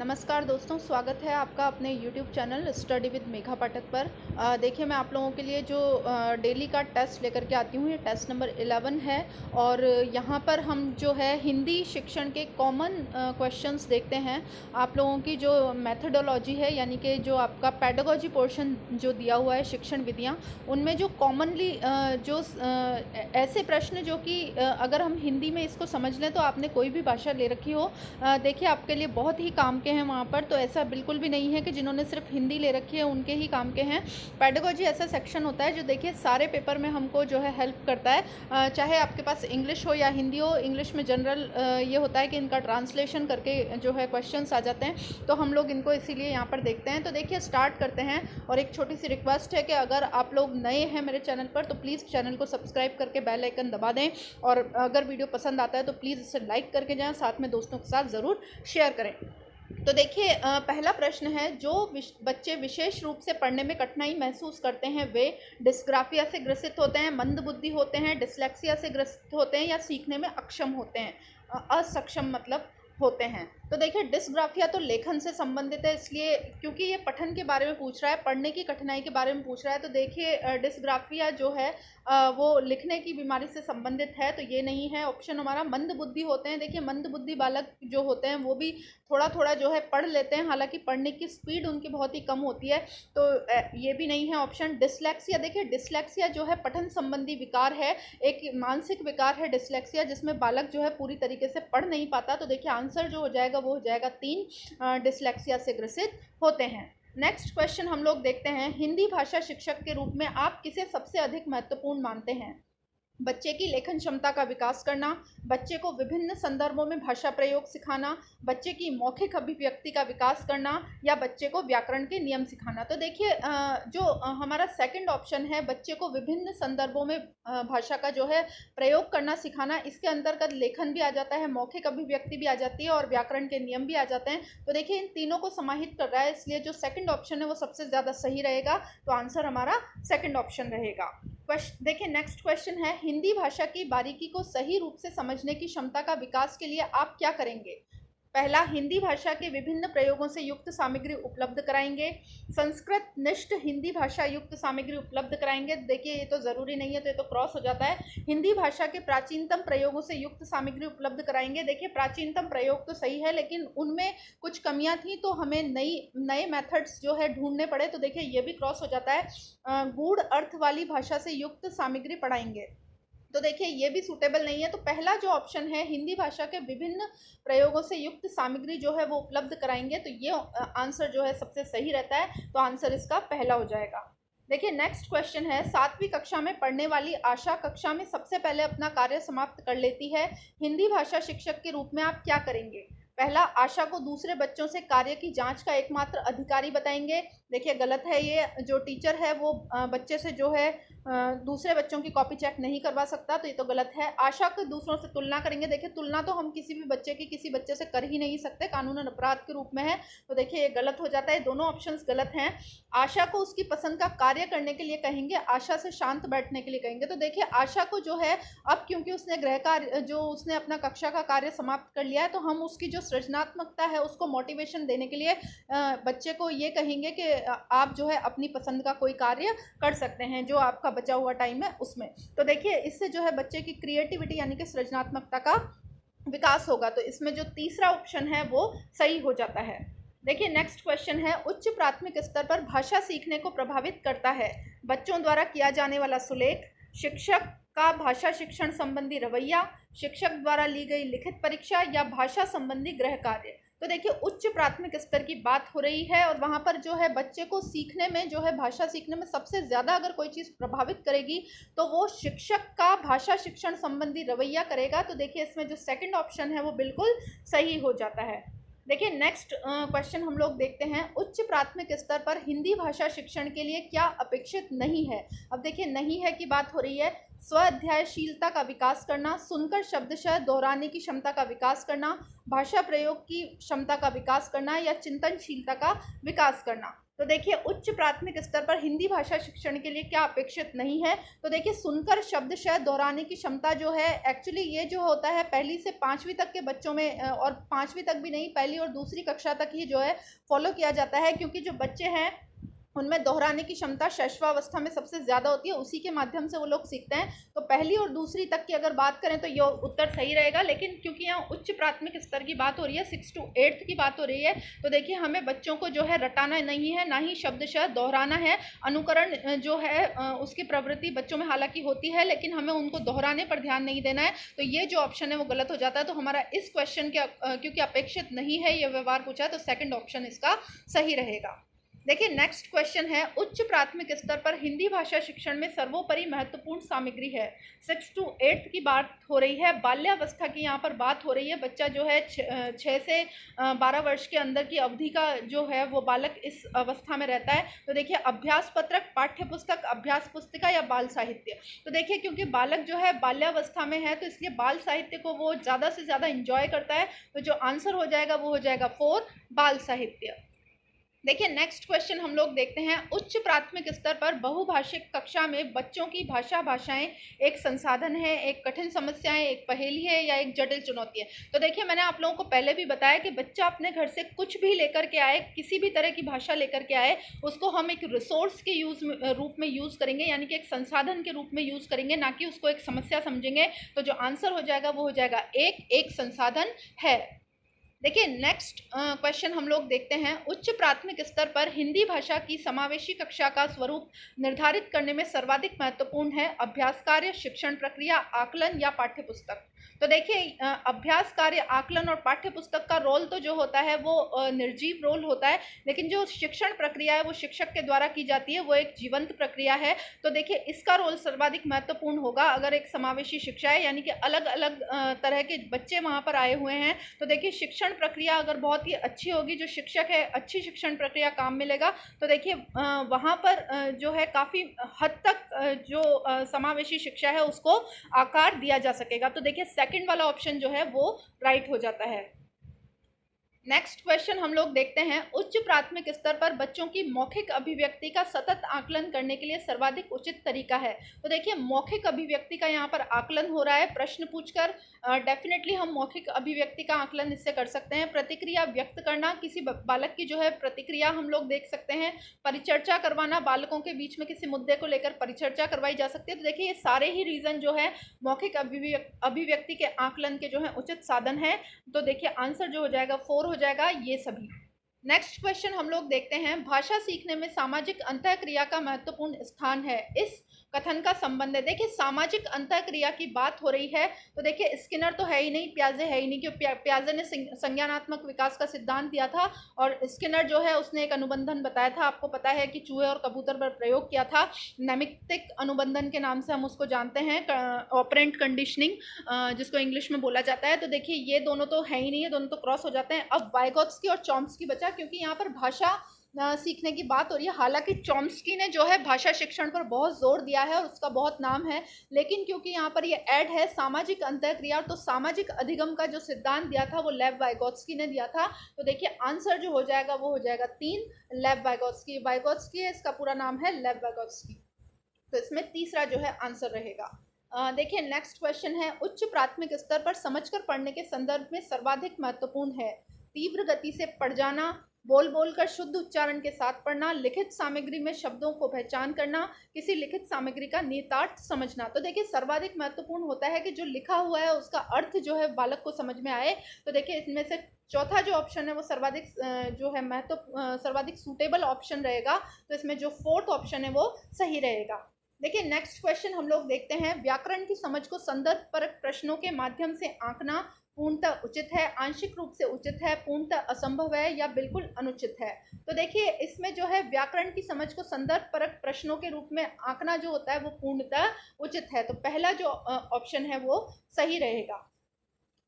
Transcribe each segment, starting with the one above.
नमस्कार दोस्तों, स्वागत है आपका अपने YouTube channel study with Megha Pathak पर। देखिए, मैं आप लोगों के लिए जो डेली का टेस्ट लेकर के आती हूँ, ये टेस्ट नंबर 11 है। और यहाँ पर हम जो है हिंदी शिक्षण के कॉमन क्वेश्चंस देखते हैं। आप लोगों की जो मेथडोलॉजी है, यानी कि जो आपका पेडागोजी पोर्शन जो दिया हुआ है, शिक्षण विधियाँ, उनमें जो कॉमनली ऐसे प्रश्न जो कि अगर हम हिंदी में इसको समझ लें तो आपने कोई भी भाषा ले रखी हो, देखिए आपके लिए बहुत ही काम के हैं वहाँ पर। तो ऐसा बिल्कुल भी नहीं है कि जिन्होंने सिर्फ हिंदी ले रखी है उनके ही काम के हैं। पेडागोजी ऐसा सेक्शन होता है जो देखिए सारे पेपर में हमको जो है हेल्प करता है, चाहे आपके पास इंग्लिश हो या हिंदी हो। इंग्लिश में जनरल ये होता है कि इनका ट्रांसलेशन करके जो है क्वेश्चंस आ जाते हैं, तो हम लोग इनको इसीलिए यहाँ पर देखते हैं। तो देखिए स्टार्ट करते हैं। और एक छोटी सी रिक्वेस्ट है कि अगर आप लोग नए हैं मेरे चैनल पर तो प्लीज़ चैनल को सब्सक्राइब करके बेल आइकन दबा दें, और अगर वीडियो पसंद आता है तो प्लीज़ इसे लाइक करके जाएँ, साथ में दोस्तों के साथ ज़रूर शेयर करें। तो देखिए पहला प्रश्न है, जो बच्चे विशेष रूप से पढ़ने में कठिनाई महसूस करते हैं वे डिस्ग्राफिया से ग्रसित होते हैं, मंदबुद्धि होते हैं, डिसलेक्सिया से ग्रसित होते हैं, या सीखने में अक्षम होते हैं, असक्षम मतलब होते हैं। तो देखिए डिस्ग्राफिया तो लेखन से संबंधित है, इसलिए क्योंकि ये पठन के बारे में पूछ रहा है, पढ़ने की कठिनाई के बारे में पूछ रहा है, तो देखिए डिस्ग्राफिया जो है वो लिखने की बीमारी से संबंधित है, तो ये नहीं है ऑप्शन हमारा। मंदबुद्धि होते हैं, देखिए मंदबुद्धि बालक जो होते हैं वो भी थोड़ा थोड़ा जो है पढ़ लेते हैं, हालांकि पढ़ने की स्पीड उनकी बहुत ही कम होती है, तो ये भी नहीं है ऑप्शन। डिसलेक्सिया, देखिए डिसलेक्सिया जो है पठन संबंधी विकार है, एक मानसिक विकार है डिसलेक्सिया, जिसमें बालक जो है पूरी तरीके से पढ़ नहीं पाता। तो देखिए आंसर जो हो जाएगा वो हो जाएगा 3, डिसलेक्सिया से ग्रसित होते हैं। नेक्स्ट क्वेश्चन हम लोग देखते हैं, हिंदी भाषा शिक्षक के रूप में आप किसे सबसे अधिक महत्वपूर्ण मानते हैं? बच्चे की लेखन क्षमता का विकास करना, बच्चे को विभिन्न संदर्भों में भाषा प्रयोग सिखाना, बच्चे की मौखिक अभिव्यक्ति का विकास करना, या बच्चे को व्याकरण के नियम सिखाना। तो देखिए जो हमारा सेकंड ऑप्शन है, बच्चे को विभिन्न संदर्भों में भाषा का जो है प्रयोग करना सिखाना, इसके अंतर्गत लेखन भी आ जाता है, मौखिक अभिव्यक्ति भी आ जाती है, और व्याकरण के नियम भी आ जाते हैं। तो देखिए इन तीनों को समाहित कर रहा है, इसलिए जो सेकंड ऑप्शन है वो सबसे ज़्यादा सही रहेगा। तो आंसर हमारा सेकंड ऑप्शन रहेगा। देखिए नेक्स्ट क्वेश्चन है, हिंदी भाषा की बारीकी को सही रूप से समझने की क्षमता का विकास के लिए आप क्या करेंगे? पहला, हिंदी भाषा के विभिन्न प्रयोगों से युक्त सामग्री उपलब्ध कराएंगे, संस्कृत निष्ठ हिंदी भाषा युक्त सामग्री उपलब्ध कराएंगे। देखिए ये तो ज़रूरी नहीं है, तो ये तो क्रॉस हो जाता है। हिंदी भाषा के प्राचीनतम प्रयोगों से युक्त सामग्री उपलब्ध कराएंगे। देखिए प्राचीनतम प्रयोग तो सही है, लेकिन उनमें कुछ कमियां थी, तो हमें नए मेथड्स जो है ढूंढने पड़े, तो देखिए ये भी क्रॉस हो जाता है। गूढ़ अर्थ वाली भाषा से युक्त सामग्री पढ़ाएंगे, तो देखिए ये भी सूटेबल नहीं है। तो पहला जो ऑप्शन है, हिंदी भाषा के विभिन्न प्रयोगों से युक्त सामग्री जो है वो उपलब्ध कराएंगे, तो ये आंसर जो है सबसे सही रहता है, तो आंसर इसका पहला हो जाएगा। देखिए नेक्स्ट क्वेश्चन है, 7वीं कक्षा में पढ़ने वाली आशा कक्षा में सबसे पहले अपना कार्य समाप्त कर लेती है, हिंदी भाषा शिक्षक के रूप में आप क्या करेंगे? पहला, आशा को दूसरे बच्चों से कार्य की जांच का एकमात्र अधिकारी बताएंगे। देखिए गलत है, ये जो टीचर है वो बच्चे से जो है दूसरे बच्चों की कॉपी चेक नहीं करवा सकता, तो ये तो गलत है। आशा को दूसरों से तुलना करेंगे, देखिए तुलना तो हम किसी भी बच्चे की किसी बच्चे से कर ही नहीं सकते, कानूनन अपराध के रूप में है, तो देखिए ये गलत हो जाता है, दोनों ऑप्शंस गलत हैं। आशा को उसकी पसंद का कार्य करने के लिए कहेंगे, आशा से शांत बैठने के लिए कहेंगे। तो देखिए आशा को जो है अब क्योंकि उसने गृह कार्य जो उसने अपना कक्षा का कार्य समाप्त कर लिया है, तो हम उसकी जो सृजनात्मकता है उसको मोटिवेशन देने के लिए बच्चे को ये कहेंगे कि आप जो है अपनी पसंद का कोई कार्य कर सकते हैं, जो आपका बचा हुआ टाइम है उसमें। तो देखिए इससे जो है बच्चे की क्रिएटिविटी यानी कि सृजनात्मकता का विकास होगा, तो इसमें जो तीसरा ऑप्शन है वो सही हो जाता है। देखिए नेक्स्ट क्वेश्चन है, उच्च प्राथमिक स्तर पर भाषा सीखने को प्रभावित करता है बच्चों द्वारा किया जाने वाला सुलेख, शिक्षक का भाषा शिक्षण संबंधी रवैया, शिक्षक द्वारा ली गई लिखित परीक्षा, या भाषा संबंधी गृह कार्य। तो देखिए उच्च प्राथमिक स्तर की बात हो रही है, और वहाँ पर जो है बच्चे को सीखने में जो है भाषा सीखने में सबसे ज़्यादा अगर कोई चीज़ प्रभावित करेगी तो वो शिक्षक का भाषा शिक्षण संबंधी रवैया करेगा। तो देखिए इसमें जो सेकंड ऑप्शन है वो बिल्कुल सही हो जाता है। देखिए नेक्स्ट क्वेश्चन हम लोग देखते हैं, उच्च प्राथमिक स्तर पर हिंदी भाषा शिक्षण के लिए क्या अपेक्षित नहीं है? अब देखिए नहीं है की बात हो रही है, स्वाध्यायशीलता का विकास करना, सुनकर शब्दशः दोहराने की क्षमता का विकास करना, भाषा प्रयोग की क्षमता का विकास करना या चिंतनशीलता का विकास करना। तो देखिए उच्च प्राथमिक स्तर पर हिंदी भाषा शिक्षण के लिए क्या अपेक्षित नहीं है? तो देखिए सुनकर शब्दशः दोहराने की क्षमता जो है, एक्चुअली ये जो होता है पहली से 5वीं तक के बच्चों में, और 5वीं तक भी नहीं, पहली और दूसरी कक्षा तक ही जो है फॉलो किया जाता है, क्योंकि जो बच्चे हैं उनमें दोहराने की क्षमता शैशवावस्था में सबसे ज़्यादा होती है, उसी के माध्यम से वो लोग सीखते हैं। तो पहली और दूसरी तक की अगर बात करें तो ये उत्तर सही रहेगा, लेकिन क्योंकि यहाँ उच्च प्राथमिक स्तर की बात हो रही है, 6 to 8 की बात हो रही है, तो देखिए हमें बच्चों को जो है रटाना नहीं है, ना ही शब्दशः दोहराना है। अनुकरण जो है उसकी प्रवृत्ति बच्चों में हालांकि होती है, लेकिन हमें उनको दोहराने पर ध्यान नहीं देना है। तो ये जो ऑप्शन है वो गलत हो जाता है। तो हमारा इस क्वेश्चन के क्योंकि अपेक्षित नहीं है, ये व्यवहार पूछा है, तो सेकंड ऑप्शन इसका सही रहेगा। देखिए नेक्स्ट क्वेश्चन है, उच्च प्राथमिक स्तर पर हिंदी भाषा शिक्षण में सर्वोपरि महत्वपूर्ण सामग्री है। 6 to 8 की बात हो रही है, बाल्यावस्था की यहाँ पर बात हो रही है। बच्चा जो है 6 से 12 वर्ष के अंदर की अवधि का जो है वो बालक इस अवस्था में रहता है। तो देखिए अभ्यास पत्रक, पाठ्य पुस्तक, अभ्यास पुस्तिका या बाल साहित्य। तो देखिए क्योंकि बालक जो है बाल्यावस्था में है, तो इसलिए बाल साहित्य को वो ज़्यादा से ज़्यादा इंजॉय करता है। तो जो आंसर हो जाएगा वो हो जाएगा 4, बाल साहित्य। देखिए नेक्स्ट क्वेश्चन हम लोग देखते हैं, उच्च प्राथमिक स्तर पर बहुभाषिक कक्षा में बच्चों की भाषाएं एक संसाधन है, एक कठिन समस्या है, एक पहेली है या एक जटिल चुनौती है। तो देखिए मैंने आप लोगों को पहले भी बताया कि बच्चा अपने घर से कुछ भी लेकर के आए, किसी भी तरह की भाषा लेकर के आए, उसको हम एक रिसोर्स के रूप में यूज़ करेंगे, यानी कि एक संसाधन के रूप में यूज़ करेंगे, ना कि उसको एक समस्या समझेंगे। तो जो आंसर हो जाएगा वो हो जाएगा एक संसाधन है। देखिए नेक्स्ट क्वेश्चन हम लोग देखते हैं, उच्च प्राथमिक स्तर पर हिंदी भाषा की समावेशी कक्षा का स्वरूप निर्धारित करने में सर्वाधिक महत्वपूर्ण है। अभ्यास कार्य, शिक्षण प्रक्रिया, आकलन या पाठ्यपुस्तक। तो देखिए अभ्यास कार्य, आकलन और पाठ्यपुस्तक का रोल तो जो होता है वो निर्जीव रोल होता है, लेकिन जो शिक्षण प्रक्रिया है वो शिक्षक के द्वारा की जाती है, वो एक जीवंत प्रक्रिया है। तो देखिए इसका रोल सर्वाधिक महत्वपूर्ण होगा अगर एक समावेशी शिक्षा है, यानी कि अलग अलग तरह के बच्चे वहाँ पर आए हुए हैं। तो देखिए शिक्षण प्रक्रिया अगर बहुत ही अच्छी होगी, जो शिक्षक है अच्छी शिक्षण प्रक्रिया काम मिलेगा, तो देखिए वहाँ पर जो है काफ़ी हद तक जो समावेशी शिक्षा है उसको आकार दिया जा सकेगा। तो देखिए सेकंड वाला ऑप्शन जो है वो राइट हो जाता है। नेक्स्ट क्वेश्चन हम लोग देखते हैं, उच्च प्राथमिक स्तर पर बच्चों की मौखिक अभिव्यक्ति का सतत आकलन करने के लिए सर्वाधिक उचित तरीका है। तो देखिए मौखिक अभिव्यक्ति का यहाँ पर आकलन हो रहा है प्रश्न पूछकर। डेफिनेटली हम मौखिक अभिव्यक्ति का आकलन इससे कर सकते हैं। प्रतिक्रिया व्यक्त करना, किसी बालक की जो है प्रतिक्रिया हम लोग देख सकते हैं। परिचर्चा करवाना, बालकों के बीच में किसी मुद्दे को लेकर परिचर्चा करवाई जा सकती है। तो देखिए ये सारे ही रीजन जो है मौखिक अभिव्यक्ति के आकलन के जो है उचित साधन है। तो देखिए आंसर जो हो जाएगा 4 हो जाएगा ये सभी। नेक्स्ट क्वेश्चन हम लोग देखते हैं, भाषा सीखने में सामाजिक अंतःक्रिया का महत्वपूर्ण स्थान है, इस कथन का संबंध है। देखिए सामाजिक अंतःक्रिया की बात हो रही है, तो देखिए स्किनर तो है ही नहीं, प्याजे है ही नहीं, क्योंकि प्याजे ने संज्ञानात्मक विकास का सिद्धांत दिया था, और स्किनर जो है उसने एक अनुबंधन बताया था, आपको पता है कि चूहे और कबूतर पर प्रयोग किया था। नैमित्तिक अनुबंधन के नाम से हम उसको जानते हैं, ऑपरेंट कंडीशनिंग जिसको इंग्लिश में बोला जाता है। तो देखिए ये दोनों तो है ही नहीं है, दोनों तो क्रॉस हो जाते हैं। अब वाइगोत्स्की और चॉम्स्की बचा, क्योंकि यहाँ पर भाषा सीखने की बात हो रही है। हालांकि चॉम्स्की ने जो है भाषा शिक्षण पर बहुत जोर दिया है और उसका बहुत नाम है, लेकिन क्योंकि यहाँ पर ये ऐड है सामाजिक अंतःक्रिया, तो सामाजिक अधिगम का जो सिद्धांत दिया था वो लेव वाइगोत्स्की ने दिया था। तो देखिए आंसर जो हो जाएगा वो हो जाएगा 3, लेव वाइगोत्स्की। वाइगोत्स्की है, इसका पूरा नाम है लेव वाइगोत्स्की। तो इसमें तीसरा जो है आंसर रहेगा। देखिए नेक्स्ट क्वेश्चन है, उच्च प्राथमिक स्तर पर समझकर पढ़ने के संदर्भ में सर्वाधिक महत्वपूर्ण है। तीव्र गति से पढ़ जाना, बोल कर शुद्ध उच्चारण के साथ पढ़ना, लिखित सामग्री में शब्दों को पहचान करना, किसी लिखित सामग्री का निहितार्थ समझना। तो देखिए सर्वाधिक महत्वपूर्ण होता है कि जो लिखा हुआ है उसका अर्थ जो है बालक को समझ में आए। तो देखिए इसमें से चौथा जो ऑप्शन है वो सर्वाधिक जो है सर्वाधिक सूटेबल ऑप्शन रहेगा। तो इसमें जो 4th ऑप्शन है वो सही रहेगा। देखिए नेक्स्ट क्वेश्चन हम लोग देखते हैं, व्याकरण की समझ को संदर्भ परक प्रश्नों के माध्यम से आंकना पूर्णतः उचित है, आंशिक रूप से उचित है, पूर्णतः असंभव है या बिल्कुल अनुचित है। तो देखिए इसमें जो है व्याकरण की समझ को संदर्भ परक प्रश्नों के रूप में आंकना जो होता है वो पूर्णतः उचित है। तो पहला जो ऑप्शन है वो सही रहेगा।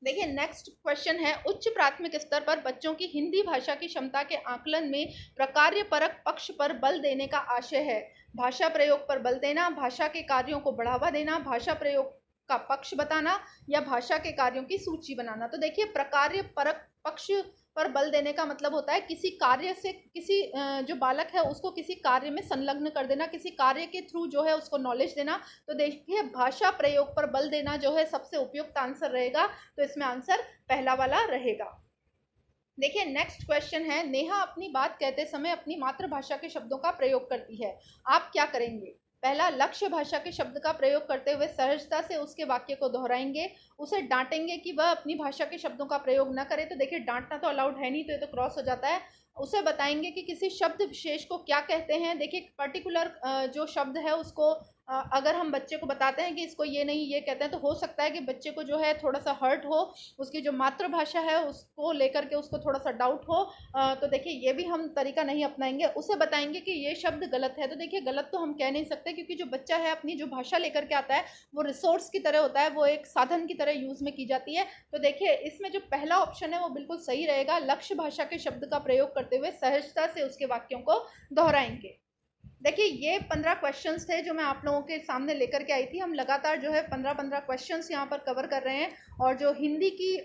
देखिए नेक्स्ट क्वेश्चन है, उच्च प्राथमिक स्तर पर बच्चों की हिंदी भाषा की क्षमता के आकलन में प्रकार्य परक पक्ष पर बल देने का आशय है। भाषा प्रयोग पर बल देना, भाषा के कार्यों को बढ़ावा देना, भाषा प्रयोग का पक्ष बताना या भाषा के कार्यों की सूची बनाना। तो देखिए प्रकार्य परक पक्ष पर बल देने का मतलब होता है किसी कार्य से, किसी जो बालक है उसको किसी कार्य में संलग्न कर देना, किसी कार्य के थ्रू जो है उसको नॉलेज देना। तो देखिए भाषा प्रयोग पर बल देना जो है सबसे उपयुक्त आंसर रहेगा, तो इसमें आंसर पहला वाला रहेगा। देखिए नेक्स्ट क्वेश्चन है, नेहा अपनी बात कहते समय अपनी मातृभाषा के शब्दों का प्रयोग करती है, आप क्या करेंगे? पहला, लक्ष्य भाषा के शब्द का प्रयोग करते हुए सहजता से उसके वाक्य को दोहराएंगे, उसे डांटेंगे कि वह अपनी भाषा के शब्दों का प्रयोग न करे। तो देखिए डांटना तो अलाउड है नहीं, तो ये तो क्रॉस हो जाता है। उसे बताएंगे कि किसी शब्द विशेष को क्या कहते हैं। देखिए पर्टिकुलर जो शब्द है उसको अगर हम बच्चे को बताते हैं कि इसको ये नहीं ये कहते हैं, तो हो सकता है कि बच्चे को जो है थोड़ा सा हर्ट हो, उसकी जो मातृभाषा है उसको लेकर के उसको थोड़ा सा डाउट हो। तो देखिए ये भी हम तरीका नहीं अपनाएंगे। उसे बताएंगे कि ये शब्द गलत है। तो देखिए गलत तो हम कह नहीं सकते, क्योंकि जो बच्चा है अपनी जो भाषा लेकर के आता है वो रिसोर्स की तरह होता है, वो एक साधन की तरह यूज में की जाती है। तो देखिए इसमें जो पहला ऑप्शन है वो बिल्कुल सही रहेगा, लक्ष्य भाषा के शब्द का प्रयोग करते हुए सहजता से उसके वाक्यों को दोहराएंगे। देखिए ये 15 क्वेश्चंस थे जो मैं आप लोगों के सामने लेकर के आई थी। हम लगातार जो है 15-15 क्वेश्चंस यहाँ पर कवर कर रहे हैं, और जो हिंदी की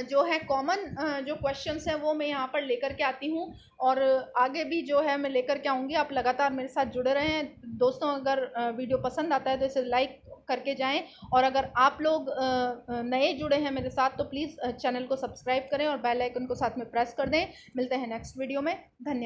जो है कॉमन जो क्वेश्चंस हैं वो मैं यहाँ पर लेकर के आती हूँ, और आगे भी जो है मैं लेकर के आऊँगी। आप लगातार मेरे साथ जुड़े रहें दोस्तों। अगर वीडियो पसंद आता है तो इसे लाइक करके जाएं, और अगर आप लोग नए जुड़े हैं मेरे साथ तो प्लीज़ चैनल को सब्सक्राइब करें और बेल आइकन को साथ में प्रेस कर दें। मिलते हैं नेक्स्ट वीडियो में। धन्यवाद।